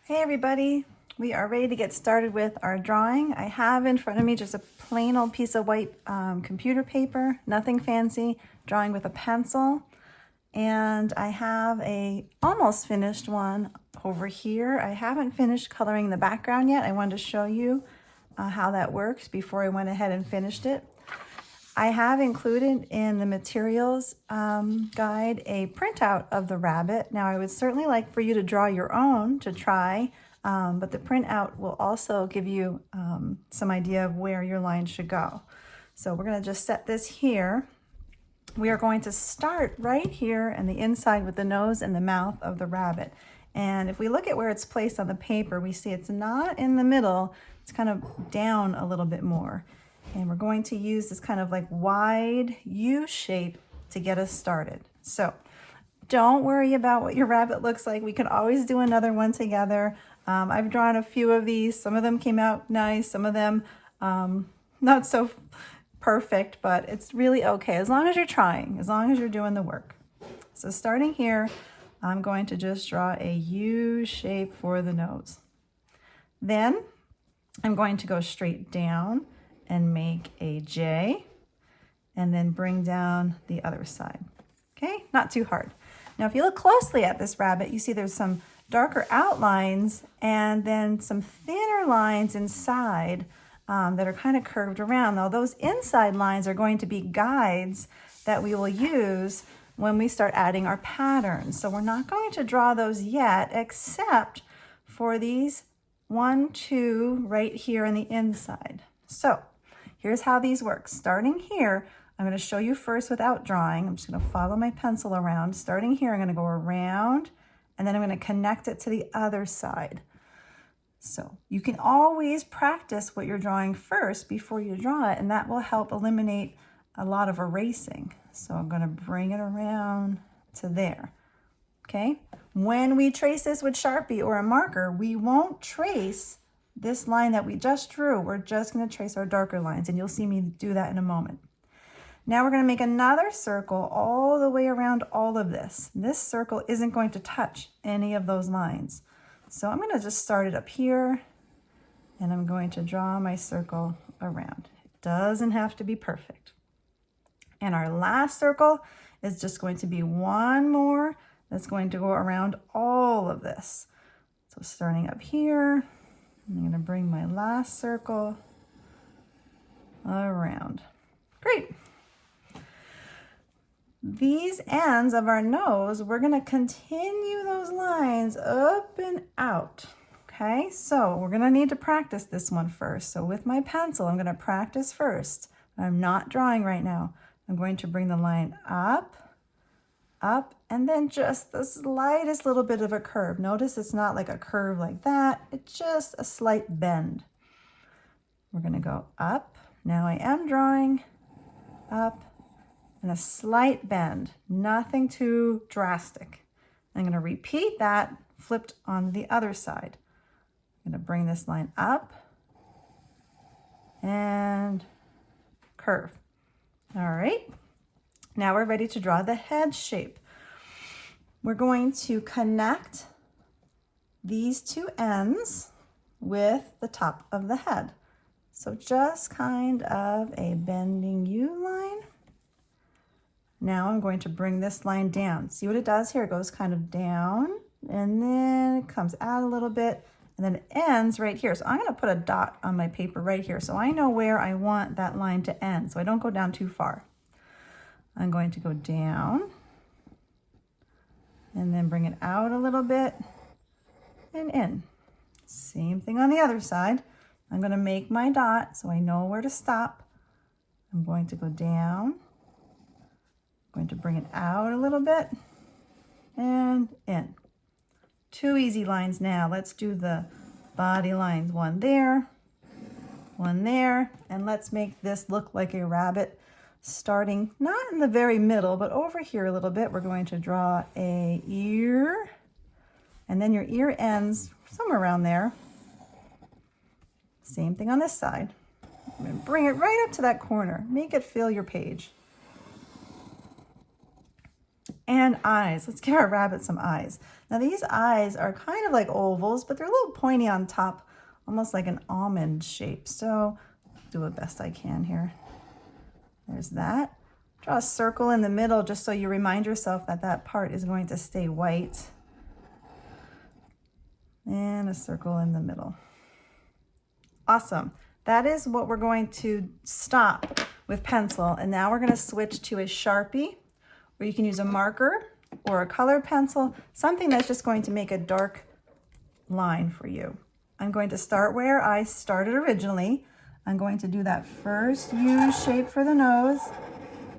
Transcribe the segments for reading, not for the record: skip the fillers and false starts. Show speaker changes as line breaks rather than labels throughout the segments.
Hey everybody, we are ready to get started with our drawing. I have in front of me just a plain old piece of white computer paper, nothing fancy, drawing with a pencil. And I have a almost finished one over here. I haven't finished coloring the background yet. I wanted to show you how that works before I went ahead and finished it. I have included in the materials guide a printout of the rabbit. Now I would certainly like for you to draw your own to try, but the printout will also give you some idea of where your line should go. So we're going to just set this here. We are going to start right here in the inside with the nose and the mouth of the rabbit. And if we look at where it's placed on the paper, we see it's not in the middle, it's kind of down a little bit more. And we're going to use this kind of like wide U shape to get us started. So don't worry about what your rabbit looks like. We can always do another one together. I've drawn a few of these. Some of them came out nice, some of them not so perfect, but it's really okay as long as you're trying, as long as you're doing the work. So starting here, I'm going to just draw a U shape for the nose. Then I'm going to go straight down and make a J, and then bring down the other side. Okay, not too hard. Now, if you look closely at this rabbit, you see there's some darker outlines and then some thinner lines inside that are kind of curved around. Now, those inside lines are going to be guides that we will use when we start adding our patterns. So we're not going to draw those yet, except for these 1, 2 right here on the inside. So here's how these work. Starting here, I'm going to show you first without drawing. I'm just going to follow my pencil around. Starting here, I'm going to go around, and then I'm going to connect it to the other side. So you can always practice what you're drawing first before you draw it, and that will help eliminate a lot of erasing. So I'm going to bring it around to there. Okay? When we trace this with Sharpie or a marker, we won't trace this line that we just drew. We're just going to trace our darker lines, and you'll see me do that in a moment. Now we're going to make another circle all the way around all of this. This circle isn't going to touch any of those lines. So I'm going to just start it up here, and I'm going to draw my circle around. It doesn't have to be perfect. And our last circle is just going to be one more that's going to go around all of this. So starting up here, I'm going to bring my last circle around. Great. These ends of our nose, we're going to continue those lines up and out. Okay, so we're going to need to practice this one first. So with my pencil, I'm going to practice first. I'm not drawing right now. I'm going to bring the line up, up, and then just the slightest little bit of a curve. Notice it's not like a curve like that. It's just a slight bend. We're going to go up. Now I am drawing up and a slight bend, nothing too drastic. I'm going to repeat that flipped on the other side. I'm going to bring this line up and curve. All right. Now we're ready to draw the head shape. We're going to connect these two ends with the top of the head. So just kind of a bending U line. Now I'm going to bring this line down. See what it does here? It goes kind of down, and then it comes out a little bit, and then it ends right here. So I'm going to put a dot on my paper right here so I know where I want that line to end, so I don't go down too far. I'm going to go down and then bring it out a little bit and in. Same thing on the other side. I'm going to make my dot so I know where to stop. I'm going to go down, I'm going to bring it out a little bit and in. Two easy lines now. Let's do the body lines. One there, and let's make this look like a rabbit. Starting not in the very middle, but over here a little bit, we're going to draw a ear, and then your ear ends somewhere around there. Same thing on this side. I'm going to bring it right up to that corner. Make it fill your page. And eyes. Let's give our rabbit some eyes. Now these eyes are kind of like ovals, but they're a little pointy on top, almost like an almond shape. So I'll do the best I can here. There's that. Draw a circle in the middle just so you remind yourself that that part is going to stay white. And a circle in the middle. Awesome. That is what we're going to stop with pencil. And now we're going to switch to a Sharpie, or you can use a marker or a colored pencil, something that's just going to make a dark line for you. I'm going to start where I started originally. I'm going to do that first U shape for the nose,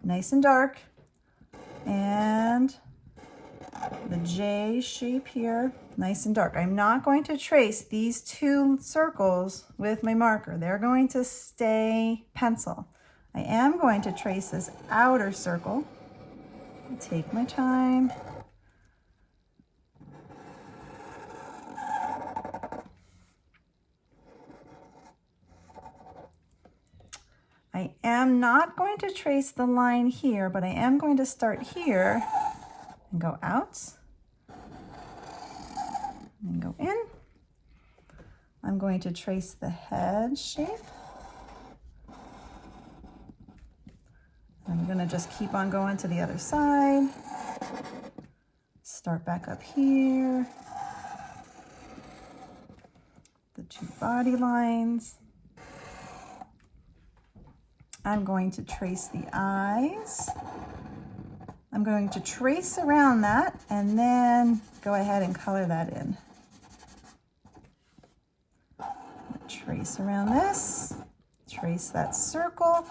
nice and dark, and the J shape here, nice and dark. I'm not going to trace these two circles with my marker. They're going to stay pencil. I am going to trace this outer circle. Take my time. I am not going to trace the line here, but I am going to start here and go out and go in. I'm going to trace the head shape. I'm going to just keep on going to the other side. Start back up here. The two body lines. I'm going to trace the eyes. I'm going to trace around that and then go ahead and color that in. Trace around this, trace that circle,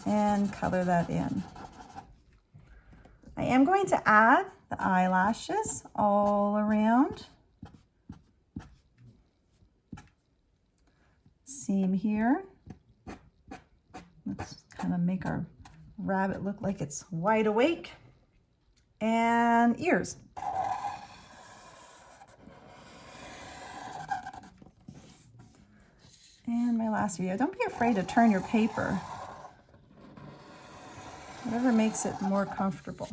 and color that in. I am going to add the eyelashes all around. Same here. Let's kind of make our rabbit look like it's wide awake. And ears. And my last video. Don't be afraid to turn your paper. Whatever makes it more comfortable.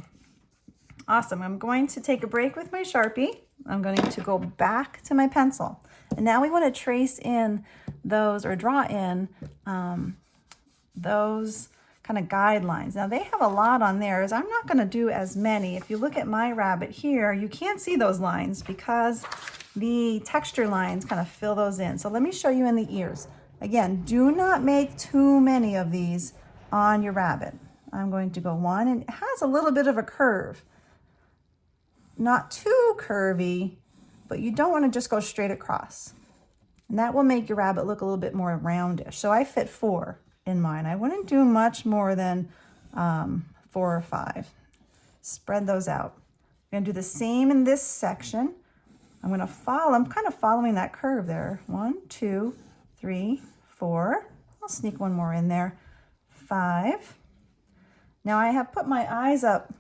Awesome. I'm going to take a break with my Sharpie. I'm going to go back to my pencil. And now we want to trace in those, or draw in those kind of guidelines. Now they have a lot on theirs. I'm not going to do as many. If you look at my rabbit here, you can't see those lines because the texture lines kind of fill those in. So let me show you in the ears. Again, do not make too many of these on your rabbit. I'm going to go one, and it has a little bit of a curve. Not too curvy, but you don't want to just go straight across. And that will make your rabbit look a little bit more roundish. So I fit 4 in mine. I wouldn't do much more than 4 or 5. Spread those out. I'm going to do the same in this section. I'm going to follow, I'm kind of following that curve there. 1, 2, 3, 4. I'll sneak one more in there. 5. Now I have put my eyes up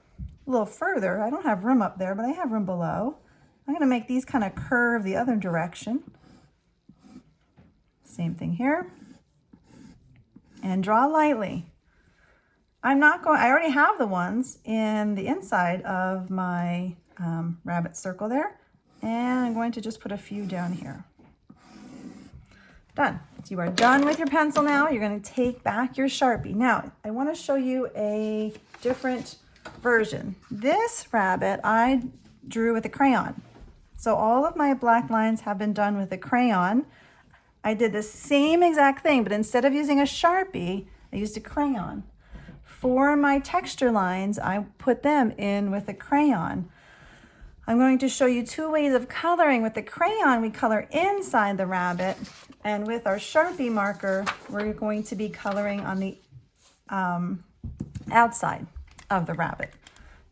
a little further. I don't have room up there, but I have room below. I'm going to make these kind of curve the other direction. Same thing here. And draw lightly. I already have the ones in the inside of my rabbit circle there. And I'm going to just put a few down here. Done. So you are done with your pencil now. You're going to take back your Sharpie. Now, I want to show you a different version. This rabbit I drew with a crayon. So all of my black lines have been done with a crayon. I did the same exact thing, but instead of using a Sharpie, I used a crayon. For my texture lines, I put them in with a crayon. I'm going to show you 2 ways of coloring. With the crayon, we color inside the rabbit, and with our Sharpie marker, we're going to be coloring on the outside of the rabbit.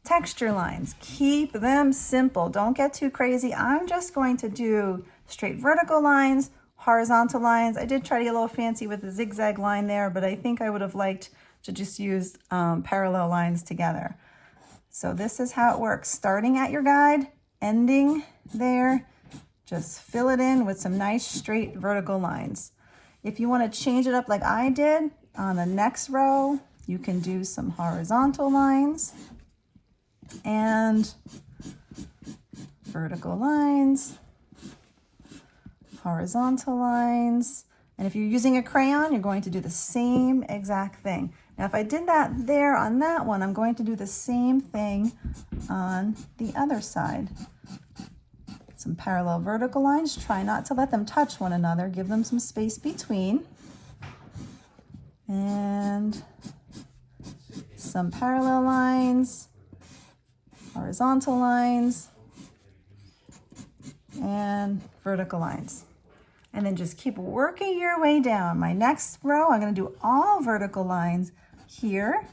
Texture lines, keep them simple. Don't get too crazy. I'm just going to do straight vertical lines, horizontal lines. I did try to get a little fancy with the zigzag line there, but I think I would have liked to just use parallel lines together. So this is how it works. Starting at your guide, ending there, just fill it in with some nice straight vertical lines. If you want to change it up like I did, on the next row, you can do some horizontal lines. and vertical lines, horizontal lines. And if you're using a crayon, you're going to do the same exact thing. Now, if I did that there on that one, I'm going to do the same thing on the other side. Some parallel vertical lines. Try not to let them touch one another. Give them some space between. And some parallel lines, horizontal lines, and vertical lines. And then just keep working your way down. My next row, I'm going to do all vertical lines here.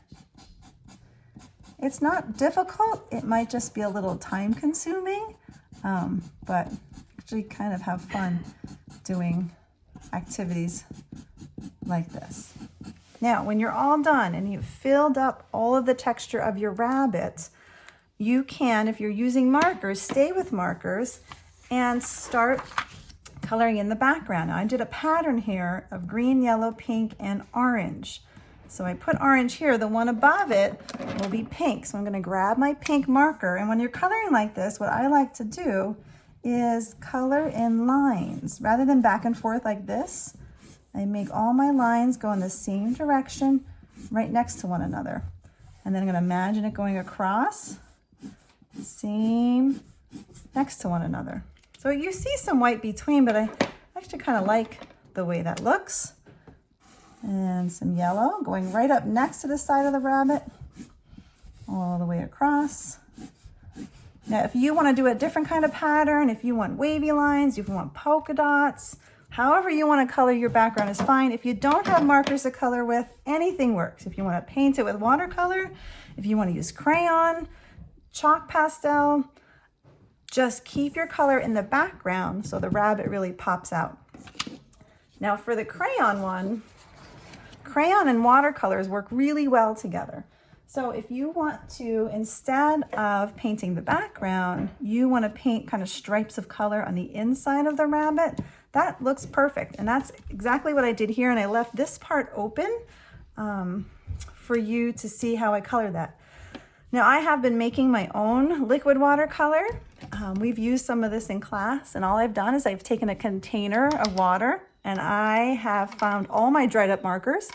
It's not difficult. It might just be a little time consuming, but actually kind of have fun doing activities like this. Now, when you're all done and you've filled up all of the texture of your rabbit, you can, if you're using markers, stay with markers and start coloring in the background. Now, I did a pattern here of green, yellow, pink, and orange. So I put orange here. The one above it will be pink. So I'm going to grab my pink marker. And when you're coloring like this, what I like to do is color in lines. Rather than back and forth like this, I make all my lines go in the same direction right next to one another. And then I'm going to imagine it going across, same next to one another. So you see some white between, but I actually kind of like the way that looks. And some yellow going right up next to the side of the rabbit, all the way across. Now, if you want to do a different kind of pattern, if you want wavy lines, if you want polka dots, however you want to color your background is fine. If you don't have markers to color with, anything works. If you want to paint it with watercolor, if you want to use crayon, chalk pastel, just keep your color in the background so the rabbit really pops out. Now for the crayon one, crayon and watercolors work really well together. So if you want to, instead of painting the background, you want to paint kind of stripes of color on the inside of the rabbit, that looks perfect. And that's exactly what I did here. And I left this part open for you to see how I colored that. Now I have been making my own liquid watercolor. We've used some of this in class, and all I've done is I've taken a container of water and I have found all my dried up markers.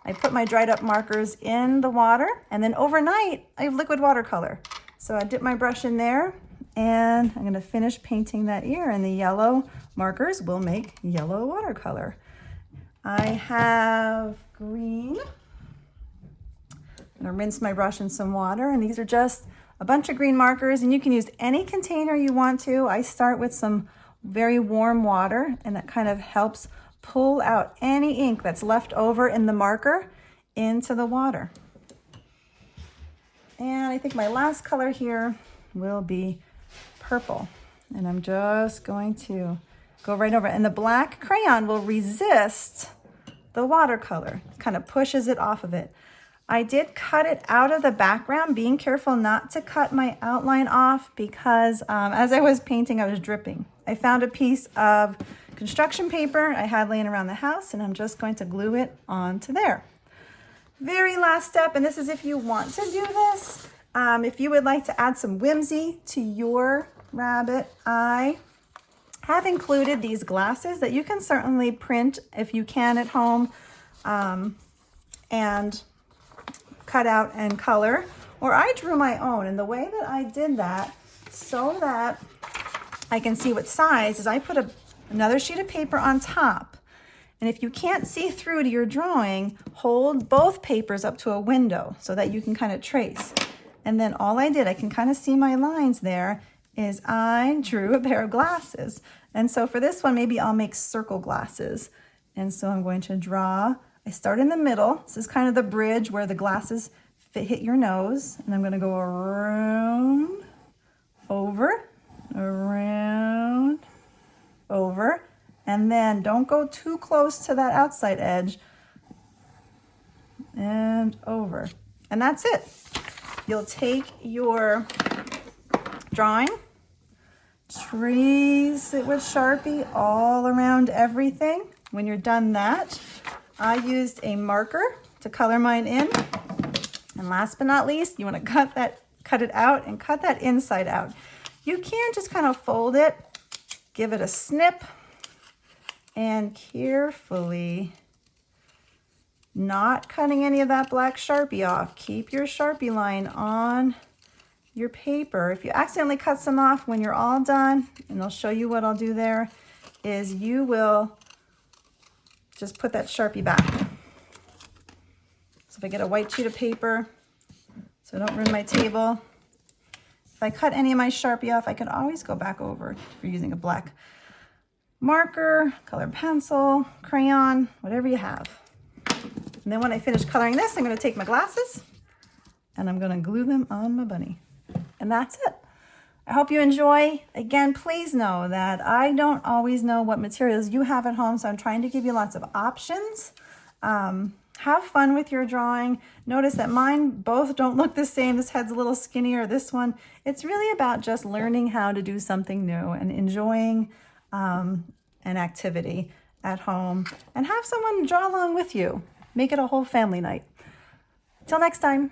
I put my dried up markers in the water, and then overnight I have liquid watercolor. So I dip my brush in there and I'm going to finish painting that ear, and the yellow markers will make yellow watercolor. I have green. I'm going to rinse my brush in some water, and these are just a bunch of green markers, and you can use any container you want to. I start with some very warm water, and that kind of helps pull out any ink that's left over in the marker into the water. And I think my last color here will be purple, and I'm just going to go right over it. And the black crayon will resist the watercolor, kind of pushes it off of it. I did cut it out of the background, being careful not to cut my outline off because as I was painting, I was dripping. I found a piece of construction paper I had laying around the house, and I'm just going to glue it onto there. Very last step, and this is if you want to do this. If you would like to add some whimsy to your rabbit, I have included these glasses that you can certainly print if you can at home and cut out and color, or I drew my own. And the way that I did that so that I can see what size is I put another sheet of paper on top. And if you can't see through to your drawing, hold both papers up to a window so that you can kind of trace. And then all I did, I can kind of see my lines there, is I drew a pair of glasses. And so for this one, maybe I'll make circle glasses. And so I'm going to draw, I start in the middle. This is kind of the bridge where the glasses hit your nose. And I'm going to go around, over, around, over. And then don't go too close to that outside edge. And over. And that's it. You'll take your drawing, trace it with Sharpie all around everything. When you're done that, I used a marker to color mine in. And last but not least, you want to cut that cut it out and cut that inside out. You can just kind of fold it, give it a snip, and carefully, not cutting any of that black Sharpie off. Keep your Sharpie line on your paper. If you accidentally cut some off when you're all done, and I'll show you what I'll do there, is you will just put that Sharpie back. So if I get a white sheet of paper, so I don't ruin my table, if I cut any of my Sharpie off, I can always go back over if you're using a black marker, colored pencil, crayon, whatever you have. And then when I finish coloring this, I'm going to take my glasses and I'm going to glue them on my bunny. And that's it. I hope you enjoy. Again, please know that I don't always know what materials you have at home, so I'm trying to give you lots of options. Have fun with your drawing. Notice that mine both don't look the same. This head's a little skinnier, this one. It's really about just learning how to do something new and enjoying an activity at home, and have someone draw along with you. Make it a whole family night. Till next time.